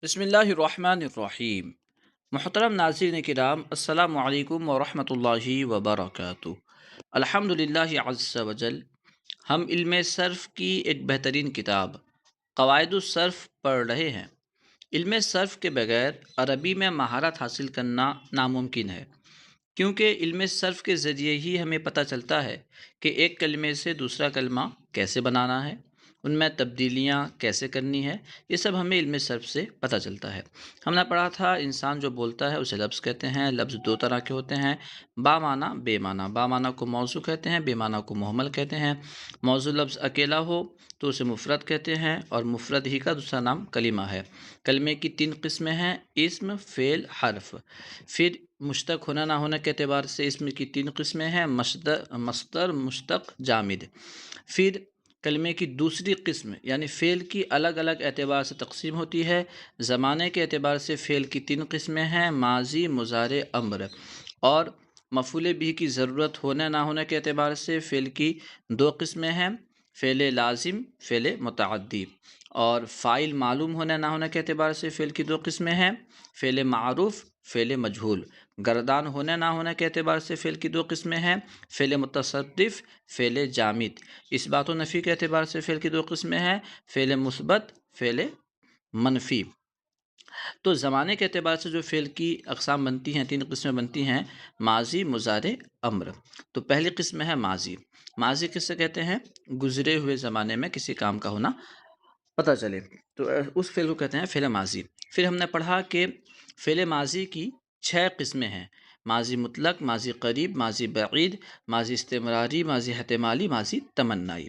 بسم اللہ الرحمن الرحیم۔ محترم ناظرین کرام، السلام علیکم ورحمۃ اللہ وبرکاتہ۔ الحمد للہ عز وجل، ہم علم صرف کی ایک بہترین کتاب قواعد الصرف پڑھ رہے ہیں۔ علم صرف کے بغیر عربی میں مہارت حاصل کرنا ناممکن ہے، کیونکہ علم صرف کے ذریعے ہی ہمیں پتہ چلتا ہے کہ ایک کلمے سے دوسرا کلمہ کیسے بنانا ہے، ان میں تبدیلیاں کیسے کرنی ہے۔ یہ سب ہمیں علم صرف سے پتہ چلتا ہے۔ ہم نے پڑھا تھا انسان جو بولتا ہے اسے لفظ کہتے ہیں۔ لفظ دو طرح کے ہوتے ہیں، با معنی بے معنی۔ با معنی کو موضوع کہتے ہیں، بے معنی کو مہمل کہتے ہیں۔ موضوع لفظ اکیلا ہو تو اسے مفرد کہتے ہیں، اور مفرد ہی کا دوسرا نام کلمہ ہے۔ کلمے کی تین قسمیں ہیں: اسم، فعل، حرف۔ پھر مشتق ہونا نہ ہونے کے اعتبار سے اسم کی تین قسمیں ہیں: مصدر، مشتق، جامد۔ پھر کلمے کی دوسری قسم یعنی فعل کی الگ الگ اعتبار سے تقسیم ہوتی ہے۔ زمانے کے اعتبار سے فعل کی تین قسمیں ہیں: ماضی، مضارع، امر۔ اور مفعول بھی کی ضرورت ہونے نہ ہونے کے اعتبار سے فعل کی دو قسمیں ہیں: فعل لازم، فعل متعدی۔ اور فاعل معلوم ہونے نہ ہونے کے اعتبار سے فعل کی دو قسمیں ہیں: فعل معروف، فعل مجہول۔ گردان ہونے نہ ہونے کے اعتبار سے فعل کی دو قسمیں ہیں: فعل متصرف، فعل جامد۔ اس بات و نفی کے اعتبار سے فعل کی دو قسمیں ہیں: فعل مثبت، فعل منفی۔ تو زمانے کے اعتبار سے جو فعل کی اقسام بنتی ہیں، تین قسمیں بنتی ہیں: ماضی، مضارع، امر۔ تو پہلی قسم ہے ماضی۔ ماضی کس سے کہتے ہیں؟ گزرے ہوئے زمانے میں کسی کام کا ہونا پتہ چلے تو اس فعل کو کہتے ہیں فعل ماضی۔ پھر ہم نے پڑھا کہ فعل ماضی کی 6 قسمیں ہیں: ماضی مطلق، ماضی قریب، ماضی بعید، ماضی استمراری، ماضی احتمالی، ماضی تمنائی۔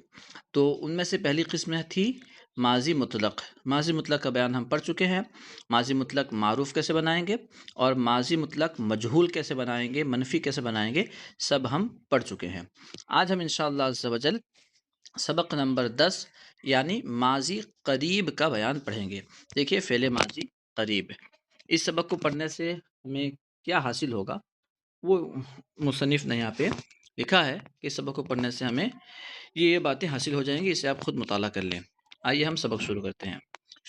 تو ان میں سے پہلی قسم تھی ماضی مطلق۔ ماضی مطلق کا بیان ہم پڑھ چکے ہیں۔ ماضی مطلق معروف کیسے بنائیں گے، اور ماضی مطلق مجہول کیسے بنائیں گے، منفی کیسے بنائیں گے، سب ہم پڑھ چکے ہیں۔ آج ہم انشاءاللہ عز و جل سبق نمبر 10 یعنی ماضی قریب کا بیان پڑھیں گے۔ دیکھیے، فعل ماضی قریب، اس سبق کو پڑھنے سے ہمیں کیا حاصل ہوگا وہ مصنف نے یہاں پہ لکھا ہے کہ اس سبق کو پڑھنے سے ہمیں یہ باتیں حاصل ہو جائیں گی، اسے آپ خود مطالعہ کر لیں۔ آئیے ہم سبق شروع کرتے ہیں۔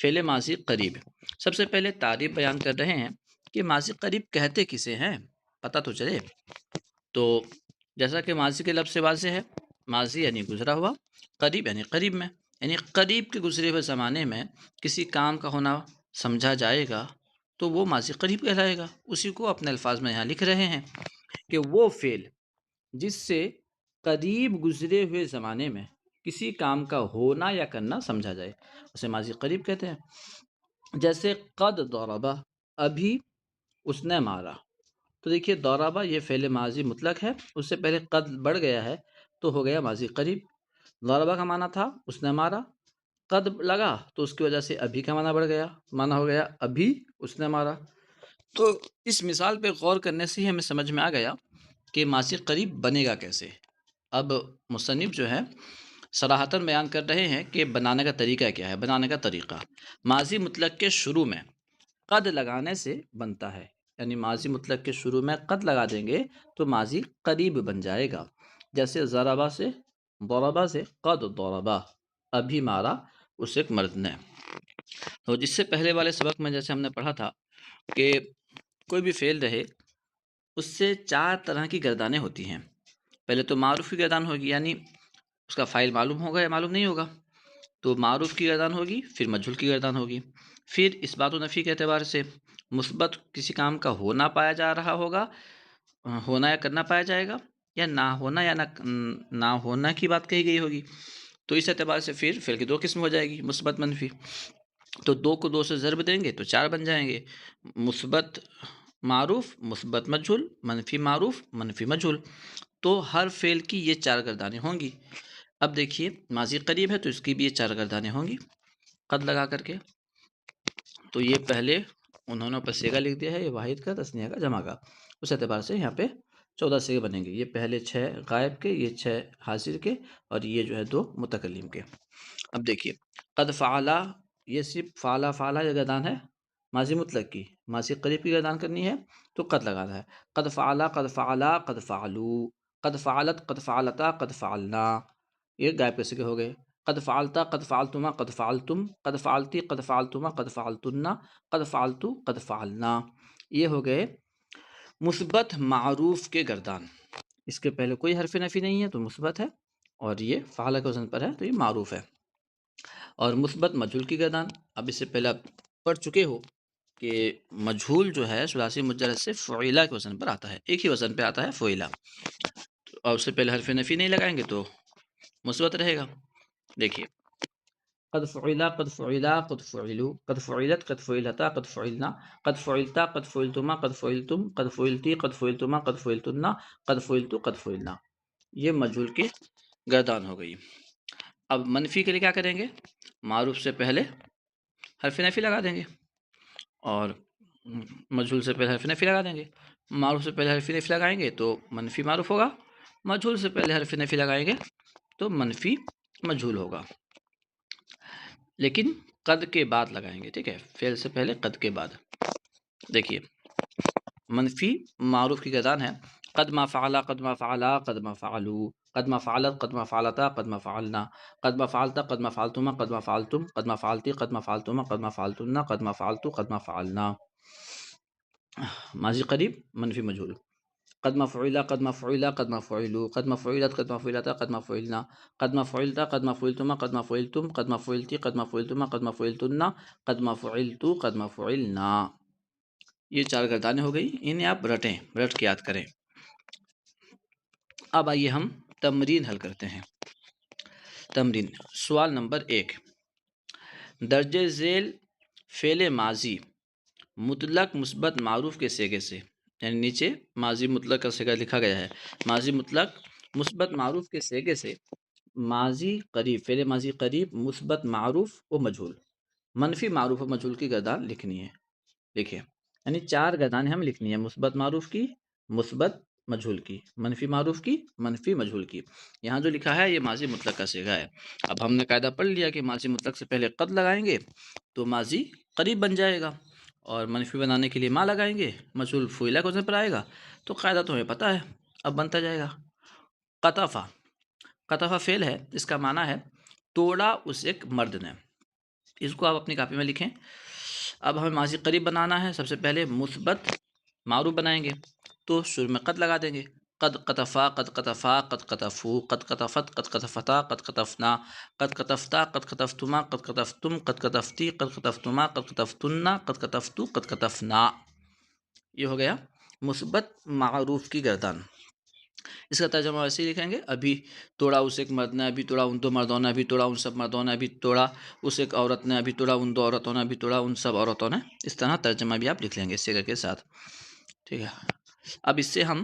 فعل ماضی قریب، سب سے پہلے تعریف بیان کر رہے ہیں کہ ماضی قریب کہتے کسے ہیں، پتہ تو چلے۔ تو جیسا کہ ماضی کے لفظ سے واضح ہے، ماضی یعنی گزرا ہوا، قریب یعنی قریب میں، یعنی قریب کے گزرے ہوئے زمانے میں کسی کام کا ہونا سمجھا جائے گا تو وہ ماضی قریب کہلائے گا۔ اسی کو اپنے الفاظ میں یہاں لکھ رہے ہیں کہ وہ فعل جس سے قریب گزرے ہوئے زمانے میں کسی کام کا ہونا یا کرنا سمجھا جائے اسے ماضی قریب کہتے ہیں۔ جیسے قد ضربہ، ابھی اس نے مارا۔ تو دیکھیے، ضربہ یہ فعل ماضی مطلق ہے، اس سے پہلے قد بڑھ گیا ہے تو ہو گیا ماضی قریب۔ ضربہ کا معنی تھا اس نے مارا، قد لگا تو اس کی وجہ سے ابھی کا معنی بڑھ گیا، معنی ہو گیا ابھی اس نے مارا۔ تو اس مثال پہ غور کرنے سے ہی ہمیں سمجھ میں آ گیا کہ ماضی قریب بنے گا کیسے۔ اب مصنف جو ہے صراحتاً بیان کر رہے ہیں کہ بنانے کا طریقہ کیا ہے۔ بنانے کا طریقہ ماضی مطلق کے شروع میں قد لگانے سے بنتا ہے، یعنی ماضی مطلق کے شروع میں قد لگا دیں گے تو ماضی قریب بن جائے گا۔ جیسے ضربہ سے، ضربہ سے قد ضربہ، ابھی مارا اس ایک مرد نے۔ تو جس سے پہلے والے سبق میں جیسے ہم نے پڑھا تھا کہ کوئی بھی فعل رہے اس سے 4 طرح کی گردانیں ہوتی ہیں۔ پہلے تو معروف کی گردان ہوگی، یعنی اس کا فاعل معلوم ہوگا یا معلوم نہیں ہوگا، تو معروف کی گردان ہوگی، پھر مجہول کی گردان ہوگی۔ پھر اس بات و نفی کے اعتبار سے مثبت کسی کام کا ہونا پایا جا رہا ہوگا، ہونا یا کرنا پایا جائے گا، یا نہ ہونا یا نہ ہونا کی بات کہی گئی ہوگی۔ تو اس اعتبار سے پھر فعل کی 2 قسم ہو جائے گی، مثبت منفی۔ تو 2 کو 2 سے ضرب دیں گے تو 4 بن جائیں گے: مثبت معروف، مثبت مجہول، منفی معروف، منفی مجہول۔ تو ہر فعل کی یہ 4 گردانیں ہوں گی۔ اب دیکھیے، ماضی قریب ہے تو اس کی بھی یہ 4 گردانیں ہوں گی قد لگا کر کے۔ تو یہ پہلے انہوں نے صیغہ لکھ دیا ہے، یہ واحد کا، تثنیہ کا، جمع کا، اس اعتبار سے یہاں پہ 14 صیغے بنیں گے۔ یہ پہلے 6 غائب کے، یہ 6 حاضر کے، اور یہ جو ہے 2 متکلم کے۔ اب دیکھیے، قد فعلا، یہ صرف فعلا فعلا یہ گردان ہے ماضی مطلق کی۔ ماضی قریب کی گردان کرنی ہے تو قد لگانا ہے۔ قد فعلا، قد فعلا، قد فعلو، قد فعلت، قد فعلتا، قد فعلنا، یہ غائب کے صیغے ہو گئے۔ قد فعلتا قد فعلتما قد فعلتم قد فعلتی قد فعلتما قد فعلتن قد فعلتو قد فعلنا. یہ ہو گئے مثبت معروف کے گردان. اس کے پہلے کوئی حرف نفی نہیں ہے تو مثبت ہے، اور یہ فعل کے وزن پر ہے تو یہ معروف ہے. اور مثبت مجہول کی گردان، اب اس سے پہلے آپ پڑھ چکے ہو کہ مجہول جو ہے ثلاثی مجرد سے فعیلہ کے وزن پر آتا ہے، ایک ہی وزن پہ آتا ہے فعیلہ، اور اس سے پہلے حرف نفی نہیں لگائیں گے تو مثبت رہے گا. دیکھیے قد فعلا قد فعلا قد فعلوا قد فعلت قد فعلتا قد فعلنا قد فعلتا قد فعلتما قد فعلتم قد فعلتی قد فعلتما قد فعلتن قد فعلتو قد فعلنا. یہ مجہول کی گردان ہو گئی. اب منفی کے لیے کیا کریں گے؟ معروف سے پہلے حرف نفی لگا دیں گے، اور مجہول سے پہلے حرف نفی لگا دیں گے. معروف سے پہلے حرف نفی لگائیں گے تو منفی معروف ہوگا، مجہول سے پہلے حرف نفی لگائیں گے تو منفی مجہول ہوگا، لیکن قد کے بعد لگائیں گے. ٹھیک ہے، فعل سے پہلے قد کے بعد. دیکھیے منفی معروف کی گردان ہے قد ما فعلا قد ما فعلا قد ما فعلوا قد ما فعلت قد ما فعلتا قد ما فعلنا قد ما فعلتا قد ما فعلتما قد ما فعلتم قد ما فعلتی قد ما فعلتما قد ما فعلتن قد ما فعلتو قد ما فعلنا. ماضی قریب منفی مجہول. قد ما فعلا قد ما فعلا قد ما فعلوا قد ما فعلت قد ما فعلتا قد ما فعلنا قد ما فعلتا قد ما فعلتما قد ما فعلتم قد ما فعلتی قد ما فعلتما قد ما فعلتن قد ما فعلتو قد ما فعلنا. یہ چار گردانیں ہو گئی، انہیں آپ رٹیں، رٹ کے یاد کریں. اب آئیے ہم تمرین حل کرتے ہیں. تمرین سوال نمبر 1، درجہ ذیل فعل ماضی مطلق مثبت معروف کے صیغے سے، یعنی نیچے ماضی مطلق کا صیغہ لکھا گیا ہے، ماضی مطلق مثبت معروف کے صیغے سے ماضی قریب فعل ماضی قریب مثبت معروف و مجہول منفی معروف و مجہول کی گردان لکھنی ہے. دیکھیے یعنی چار گردانیں ہم لکھنی ہے، مثبت معروف کی، مثبت مجہول کی، منفی معروف کی، منفی مجہول کی. یہاں جو لکھا ہے یہ ماضی مطلق کا صیغہ ہے. اب ہم نے قاعدہ پڑھ لیا کہ ماضی مطلق سے پہلے قد لگائیں گے تو ماضی قریب بن جائے گا، اور منفی بنانے کے لیے ما لگائیں گے، مجہول فعیلہ کے وزن پر آئے گا. تو قاعدہ تو ہمیں پتہ ہے، اب بنتا جائے گا. قطفہ، قطفہ فعل ہے، اس کا معنی ہے توڑا اس ایک مرد نے. اس کو آپ اپنی کاپی میں لکھیں. اب ہمیں ماضی قریب بنانا ہے، سب سے پہلے مثبت معروف بنائیں گے تو شروع میں قد لگا دیں گے. قد قطفا قد قطفا قد قطفو قد قطفت قد قطفتا قد قطفنا قد قطفتا قد قطفتما قد قطفتم قد قطفتی قد قطفتما قد قطفتن قد قطفتو قد قطفنا. یہ ہو گیا مثبت معروف کی گردان. اس کا ترجمہ ویسے ہی لکھیں گے، ابھی توڑا اس ایک مرد نے، ابھی توڑا ان دو مردوں نے، ابھی توڑا ان سب مردوں نے، ابھی توڑا اس ایک عورت نے، ابھی توڑا ان دو عورتوں نے، ابھی توڑا ان سب عورتوں نے. اس طرح ترجمہ بھی آپ لکھ لیں گے اس صیغے کے ساتھ. ٹھیک ہے، اب اس سے ہم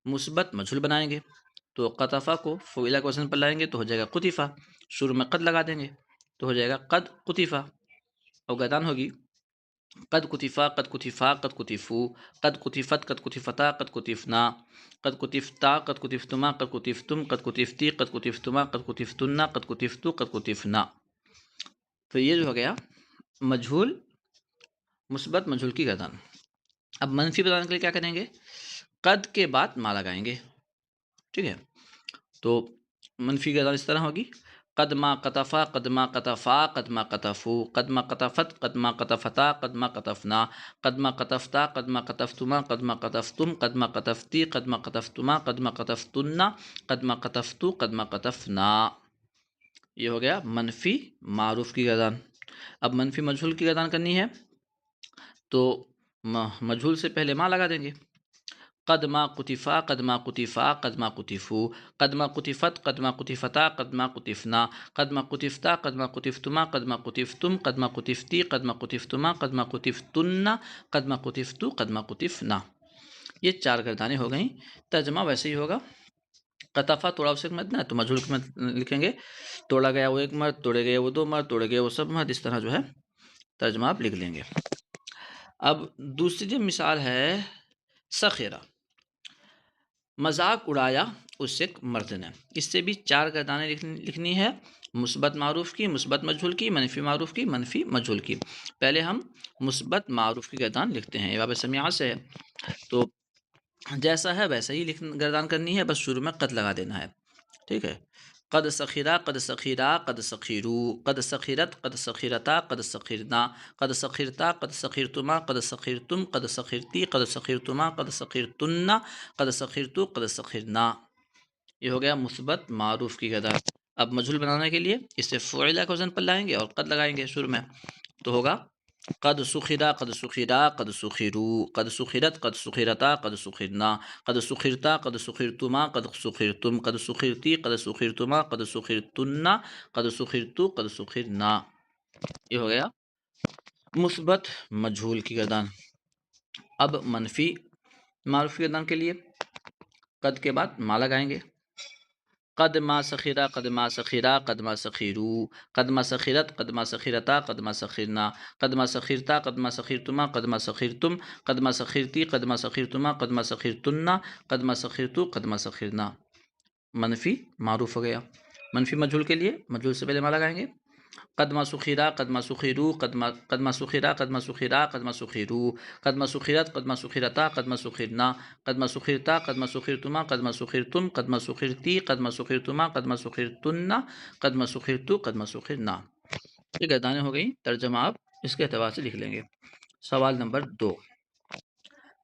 مثبت مجہول بنائیں گے تو قطفہ کو فعیلہ کے وزن پر لائیں گے تو ہو جائے گا قطفہ، شروع میں قد لگا دیں گے تو ہو جائے گا قد قطفہ. اور گردان ہوگی قد قطفا قد قطفا قد قطفو قد قطفت قد قطفتا قد قطفنا قد قطفتا قد قطفتما قد قطفتم قد قطفتی قد قطفتما قد قطفتن قد قطفتو قد قطفنا. تو یہ جو ہو گیا مجہول مثبت مجہول کی گردان. اب منفی بتانے کے لیے کیا کریں گے؟ قد کے بعد ما لگائیں گے. ٹھیک ہے، تو منفی گردان اس طرح ہوگی قد ما قطفا قد ما قطفا قد ما قطفو قد ما قطفت قد ما قطفتا قد ما قطفنا قد ما قطفتا قد ما قطفتما قد ما قطفتم قد ما قطفتی قد ما قطفتما قد ما قطفتن قد ما قطفتو قد ما قطفنا. یہ ہو گیا منفی معروف کی گردان. اب منفی مجہول کی گردان کرنی ہے تو مجہول سے پہلے ما لگا دیں گے. قد ما قطفا قد ما قطفا قد ما قطفو قد ما قطفت قد ما قطفتا قد ما قطفنا قد ما قطفتا قد ما قطفتما قد ما قطفتم قد ما قطفتی قد ما قطفتما قد ما قطفتن قد ما قطفتو قد ما قطفنا. یہ چار گردانیں ہو گئیں. ترجمہ ویسے ہی ہوگا، قطفہ توڑا اسے ایک مرد نا تو مجہول میں لکھیں گے توڑا گیا وہ ایک مرد، توڑے گئے وہ دو مرد، توڑے گئے وہ سب مرد. اس طرح جو ہے ترجمہ آپ لکھ لیں گے. اب دوسری جو مثال ہے سخیرہ، مذاق اڑایا اس ایک مرد نے. اس سے بھی چار گردانیں لکھنی ہے، مثبت معروف کی، مثبت مجہول کی، منفی معروف کی، منفی مجہول کی. پہلے ہم مثبت معروف کی گردان لکھتے ہیں. یہ باب سمیعہ سے ہے تو جیسا ہے ویسا ہی گردان کرنی ہے، بس شروع میں قد لگا دینا ہے. ٹھیک ہے، قد سخرا قد سخیرا قد سخیرو قد سخرت قد سخرتا قد سخرنا قد سخرتا قد سخرتما قد سخرتم قد سخرتی قد سخرتما قد سخرتن قد سخرتو قد سخرنا. یہ ہو گیا مثبت معروف کی گردان. اب مجھول بنانے کے لیے اسے فعلہ کو وزن پر لائیں گے اور قد لگائیں گے شروع میں، تو ہوگا قد سخرا قد سخرا قد سخرو قد سخرت قد سخرتا قد سخرنا قد سخرتا قد سخرتما قد سخرتم قد سخرتی قد سخرتما قد سخرتن قد سخرتو قد سخرنا. یہ ہو گیا مثبت مجھول کی گردان. اب منفی معروف کی گردان کے لیے قد کے بعد ما لگائیں گے. قد ما سخرا قد ما سخرا قد ما سخرو قد ما سخرت قد ما سخرتا قد ما سخرنا قد ما سخرتا قد ما سخرتما قد ما سخرتم قد ما سخرتی قد ما سخرتما قد ما سخرتن قد ما سخرتو قد ما سخرنا. منفی معروف ہو گیا. منفی مجھول کے لیے مجھول سے پہلے ما لگائیں گے. قد ما سخرا قد ما سخرو قد ما سخرا قد ما سخرا قد ما سخرو قد ما سخرت قد ما سخرتا قد ما سخرنا قد ما سخرتا قد ما سخرتما قد ما سخرتم قد ما سخرتی قد ما سخرتما قد ما سخرتن قد ما سخرتو قد ما سخرنا. یہ گردانیں ہو گئی. ترجمہ آپ اس کے اعتبار سے لکھ لیں گے. سوال نمبر 2،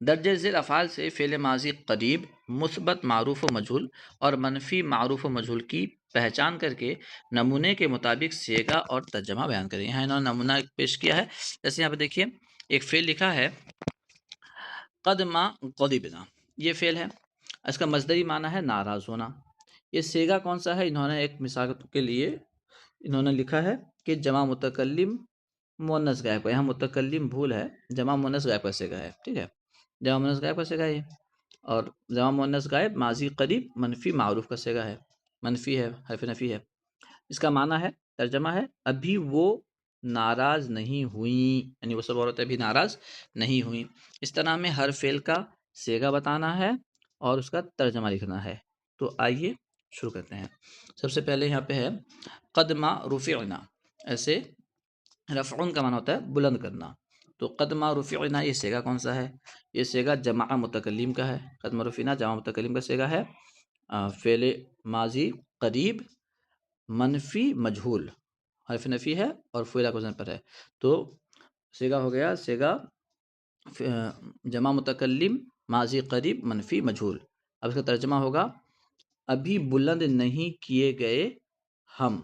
درجہ ذیل افعال سے فعل ماضی قریب مثبت معروف و مجہول اور منفی معروف و مجہول کی پہچان کر کے نمونے کے مطابق صیغہ اور ترجمہ بیان کریں. یہاں انہوں نے نمونہ پیش کیا ہے. جیسے یہاں پہ دیکھیے ایک فعل لکھا ہے قد ما غضبنا، یہ فعل ہے، اس کا مصدری معنی ہے ناراض ہونا. یہ صیغہ کون سا ہے؟ انہوں نے ایک مثال کے لیے انہوں نے لکھا ہے کہ جمع متکلم مؤنث غائب کا، یہاں متکلم بھول ہے، جمع مؤنث غائب کا صیغہ ہے. ٹھیک ہے، جمع مؤنث غائب کا صیغہ ہے اور جمع مؤنث غائب ماضی قریب منفی معروف کا صیغہ ہے. منفی ہے، حرف نفی ہے. اس کا معنی ہے، ترجمہ ہے، ابھی وہ ناراض نہیں ہوئیں، یعنی وہ سب عورتیں ابھی ناراض نہیں ہوئیں. اس طرح میں ہر فعل کا صیغہ بتانا ہے اور اس کا ترجمہ لکھنا ہے. تو آئیے شروع کرتے ہیں. سب سے پہلے یہاں پہ ہے قد ما رفعنا. ایسے رفعن کا معنی ہوتا ہے بلند کرنا. تو قد ما رفعنا یہ صیغہ کون سا ہے؟ یہ صیغہ جمع متکلم کا ہے. قد ما رفعنا جمع متکلم کا صیغہ ہے. فعل ماضی قریب منفی مجہول، حرف نفی ہے اور فعلہ کو وزن پر ہے. تو صیغہ ہو گیا صیغہ جمع متکلم ماضی قریب منفی مجہول. اب اس کا ترجمہ ہوگا ابھی بلند نہیں کیے گئے ہم،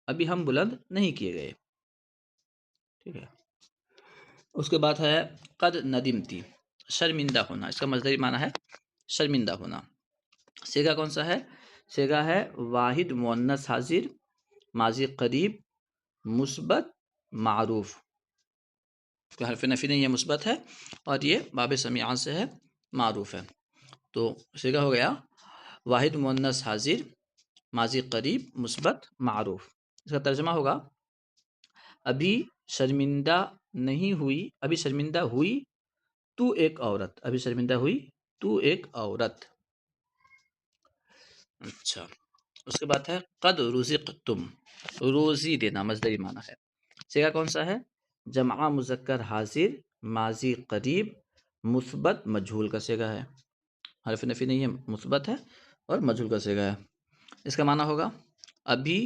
ابھی ہم بلند نہیں کیے گئے. ٹھیک ہے. اس کے بعد ہے قد ندمتی، شرمندہ ہونا. اس کا مصدری معنی ہے شرمندہ ہونا. صیغہ کون سا ہے؟ صیغہ ہے واحد مؤنث حاضر ماضی قریب مثبت معروف. حرف نفی نہیں، یہ مثبت ہے اور یہ باب سمیعان سے ہے، معروف ہے. تو صیغہ ہو گیا واحد مؤنث حاضر ماضی قریب مثبت معروف. اس کا ترجمہ ہوگا ابھی شرمندہ نہیں ہوئی، ابھی شرمندہ ہوئی تو ایک عورت، ابھی شرمندہ ہوئی تو ایک عورت. اچھا، اس کے بعد ہے قد رزقتم، روزی دینا مصدری معنی ہے. صیغہ کون سا ہے؟ جمع مذکر حاضر ماضی قریب مثبت مجہول کا صیغہ ہے. حرف نفی نہیں ہے، مثبت ہے اور مجہول کا صیغہ ہے. اس کا معنی ہوگا ابھی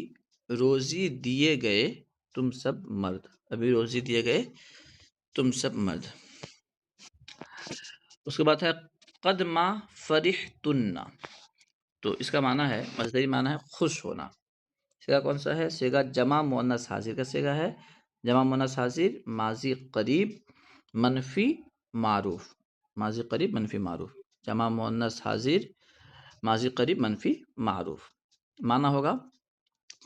روزی دیے گئے تم سب مرد، ابھی روزی دیے گئے تم سب مرد. اس کے بعد ہے قد ما فرحتن. تو اس کا معنی ہے مصدری معنی ہے خوش ہونا. صیغہ کون سا ہے؟ صیغہ جمع مؤنث حاضر کا صیغہ ہے. جمع مؤنث حاضر ماضی قریب منفی معروف، ماضی قریب منفی معروف. جمع مؤنث حاضر ماضی قریب منفی معروف. معنی ہوگا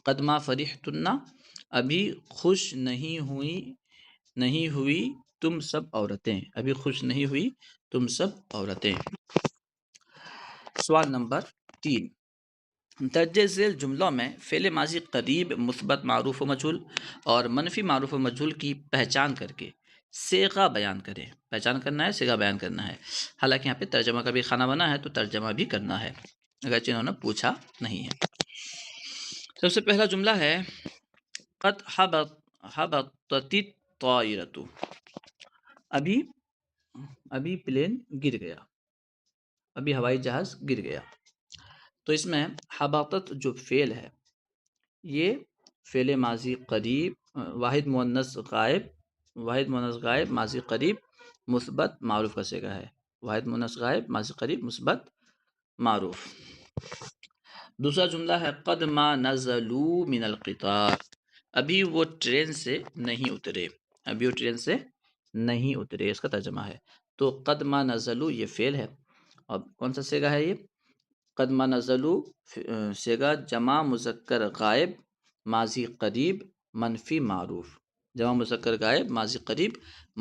قد ما فرحتن، ابھی خوش نہیں ہوئی تم سب عورتیں، ابھی خوش نہیں ہوئی تم سب عورتیں. سوال نمبر 3، درجہ ذیل جملوں میں فعل ماضی قریب مثبت معروف و مجہول اور منفی معروف و مجہول کی پہچان کر کے صیغہ بیان کریں. پہچان کرنا ہے، صیغہ بیان کرنا ہے. حالانکہ یہاں پہ ترجمہ کا بھی خانہ بنا ہے تو ترجمہ بھی کرنا ہے، اگرچہ انہوں نے پوچھا نہیں ہے. سب سے پہلا جملہ ہے قد حبطت الطائرۃ. ابھی پلین گر گیا، ابھی ہوائی جہاز گر گیا. تو اس میں حبطت جو فعل ہے یہ فعل ماضی قریب واحد مؤنث غائب ماضی قریب مثبت معروف کا صیغہ ہے. واحد مؤنث غائب ماضی قریب مثبت معروف. دوسرا جملہ ہے قد ما نزلوا من القطار. ابھی وہ ٹرین سے نہیں اترے. ابھی وہ ٹرین سے نہیں اترے اس کا ترجمہ ہے. تو قد ما نزلوا یہ فعل ہے. اب کون سا صیغہ ہے یہ؟ قد ما نزلوا صیغہ جمع مذکر غائب ماضی قریب منفی معروف. جمع مذکر غائب ماضی قریب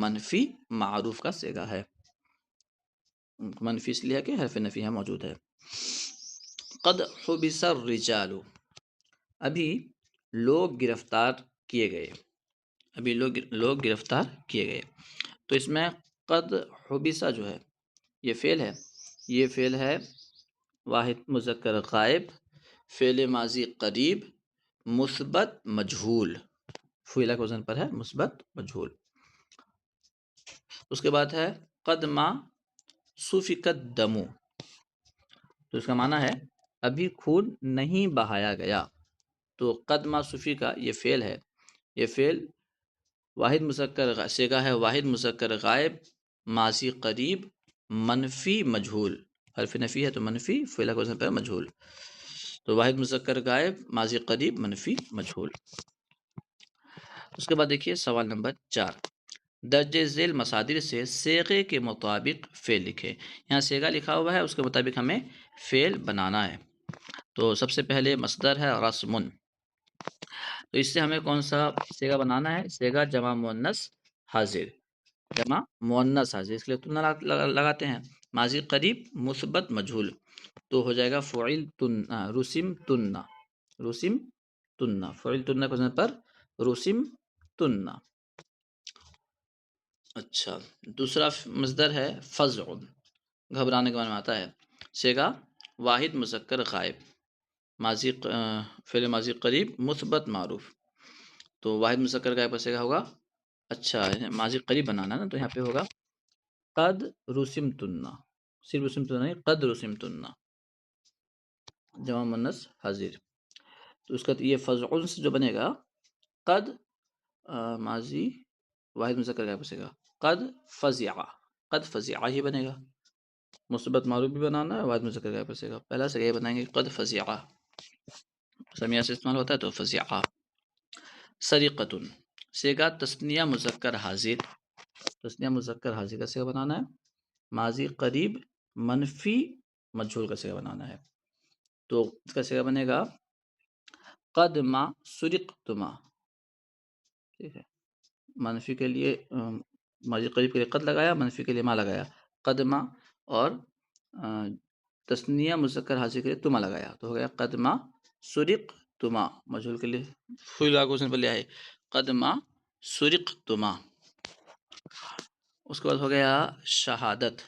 منفی معروف کا صیغہ ہے. منفی اس لیے کہ حرف نفی ہے موجود ہے. قد حبس الرجال. ابھی لوگ گرفتار کیے گئے. ابھی لوگ گرفتار کیے گئے. تو اس میں قد حبسہ جو ہے یہ فعل ہے. یہ فعل ہے واحد مذکر غائب فعل ماضی قریب مثبت مجہول. فعلہ کے وزن پر ہے مثبت مجہول. اس کے بعد ہے قد ما سفک الدم. تو اس کا معنی ہے ابھی خون نہیں بہایا گیا. تو قد ما سفک یہ فعل ہے. یہ فعل واحد مذکر صیغہ ہے واحد مذکر غائب ماضی قریب منفی مجہول. حرف نفی ہے تو منفی فعلہ کے وزن پر مجہول. تو واحد مذکر غائب ماضی قریب منفی مجہول. اس کے بعد دیکھیے سوال نمبر 4. درج ذیل مصادر سے صیغے کے مطابق فعل لکھے. یہاں صیغہ لکھا ہوا ہے اس کے مطابق ہمیں فعل بنانا ہے. تو سب سے پہلے مصدر ہے رسمن. تو اس سے ہمیں کون سا صیغہ بنانا ہے؟ صیغہ جمع مؤنث حاضر. جمع مؤنث حاضر اس لیے تن لگاتے ہیں. ماضی قریب مثبت مجہول. تو ہو جائے گا فعل تن رسم تن. رسم تن فعل تن کے وزن پر رسم تن. اچھا دوسرا مصدر ہے فزع. گھبرانے کے معنی میں آتا ہے. صیغہ واحد مذکر غائب ماضی فعل ماضی قریب مثبت معروف. تو واحد مذکر غائب کا صیغہ ہوگا اچھا ماضی قریب بنانا نا. تو یہاں پہ ہوگا قد رسمتن. صرف رسمتن نہیں قد رسمتن جمع مؤنث حاضر. تو اس کا یہ فزع سے جو بنے گا قد ماضی واحد مذکر غائب کا صیغہ قد فزع. قد فزع ہی بنے گا. مثبت معروف بھی بنانا ہے واحد مذکر غائب کا صیغہ. پہلا صیغہ یہ بنائیں گے قد فزع. سمیہ سے استعمال ہوتا ہے تو فزع. سریقتن صیغہ تثنیہ مذکر حاضر. تثنیہ مذکر حاضر کا صیغہ بنانا ہے. ماضی قریب منفی مجہول کا صیغہ بنانا ہے. تو اس کا صیغہ بنے گا قد ما سرقتما. ٹھیک ہے منفی کے لیے ماضی قریب کے لیے قد لگایا منفی کے لیے ما لگایا قد ما. اور تثنیہ مذکر حاضر کے لیے تما لگایا تو ہو گیا قد ما سرقتما. مجہول کے لیے فعل کو پر لیا ہے قد ما سرقتما. اس کے بعد ہو گیا شہادت.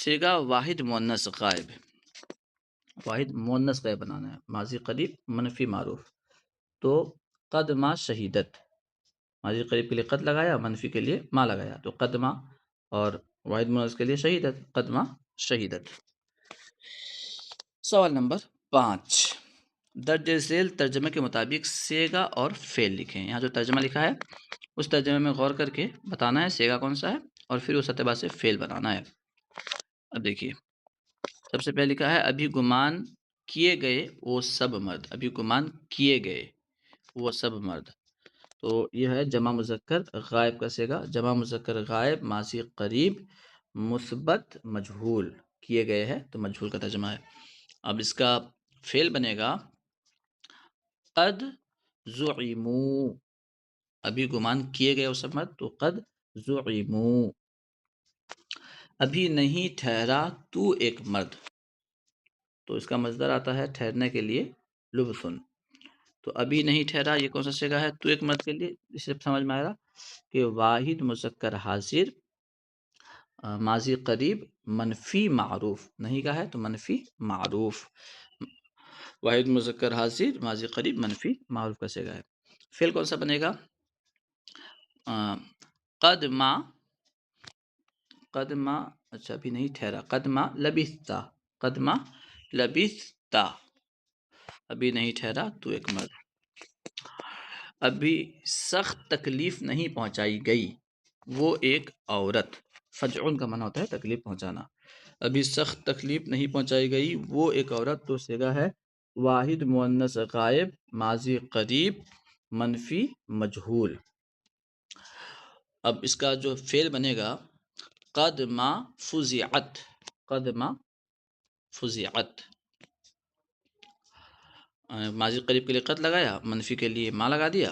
صیغہ واحد مؤنث غائب. واحد مؤنث غائب بنانا ہے. ماضی قریب منفی معروف. تو قد ما شہیدت. ماضی قریب کے لیے قد لگایا منفی کے لیے ما لگایا تو قد ما. اور واحد مؤنث کے لیے شہیدت قد ما شہیدت. سوال نمبر 5. درج ذیل ترجمے کے مطابق صیغہ اور فعل لکھیں. یہاں جو ترجمہ لکھا ہے اس ترجمے میں غور کر کے بتانا ہے صیغہ کون سا ہے اور پھر اس اعتبار سے فعل بنانا ہے. اب دیکھیے سب سے پہلے لکھا ہے ابھی گمان کیے گئے وہ سب مرد. ابھی گمان کیے گئے وہ سب مرد. تو یہ ہے جمع مذکر غائب کا صیغہ. جمع مذکر غائب ماضی قریب مثبت مجہول. کیے گئے ہے تو مجہول کا ترجمہ ہے. اب اس کا فعل بنے گا قد زعموا. ابھی گمان کیے گئے وہ سب مرد تو قد زعموا. ابھی نہیں ٹھہرا تو ایک مرد. تو اس کا مصدر آتا ہے ٹھہرنے کے لیے لبثن. تو ابھی نہیں ٹھہرا یہ کون سا صیغہ ہے تو ایک مرد کے لیے. اس سے سمجھ میں آ رہا کہ واحد مذکر حاضر ماضی قریب منفی معروف. نہیں کا ہے تو منفی معروف. واحد مذکر حاضر ماضی قریب منفی معروف کا صیغہ ہے. فعل کون سا بنے گا قد ما. قد ما اچھا ابھی نہیں ٹھہرا قد ما لبثتا. قد ما لبثتا. ابھی نہیں ٹھہرا تو ایک مرد، ابھی سخت تکلیف نہیں پہنچائی گئی وہ ایک عورت، فجعن کا معنی ہوتا ہے تکلیف پہنچانا، ابھی سخت تکلیف نہیں پہنچائی گئی وہ ایک عورت، تو صیغہ ہے واحد مؤنث غائب، ماضی قریب، منفی مجہول۔ اب اس کا جو فعل بنے گا قد ما فزعت، قد ما فزعت، ماضی قریب کے لیے قد لگایا، منفی کے لیے ما لگا دیا،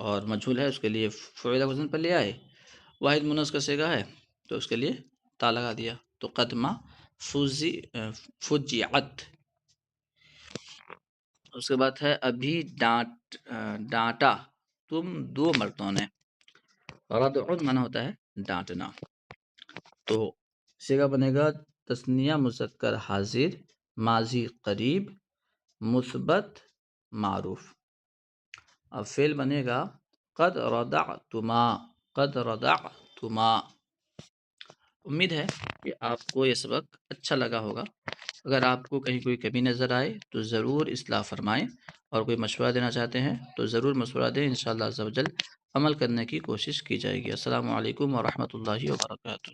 اور مجہول ہے اس کے لیے فعل وزن پر لے آئے، واحد مؤنث کا صیغہ ہے تو اس کے لیے تا لگا دیا، تو قد ما فجعت۔ اس کے بعد ہے ابھی ڈانٹا تم دو مردوں نے، ردعن مانا ہوتا ہے ڈانٹنا، تو صیغہ بنے گا تثنیہ مذکر حاضر، ماضی قریب، مثبت معروف۔ اب فعل بنے گا قد رضعتما، قد رضعتما۔ امید ہے کہ آپ کو یہ سبق اچھا لگا ہوگا، اگر آپ کو کہیں کوئی کمی نظر آئے تو ضرور اصلاح فرمائیں، اور کوئی مشورہ دینا چاہتے ہیں تو ضرور مشورہ دیں، انشاءاللہ عز و جل عمل کرنے کی کوشش کی جائے گی۔ السلام علیکم ورحمۃ اللہ وبرکاتہ۔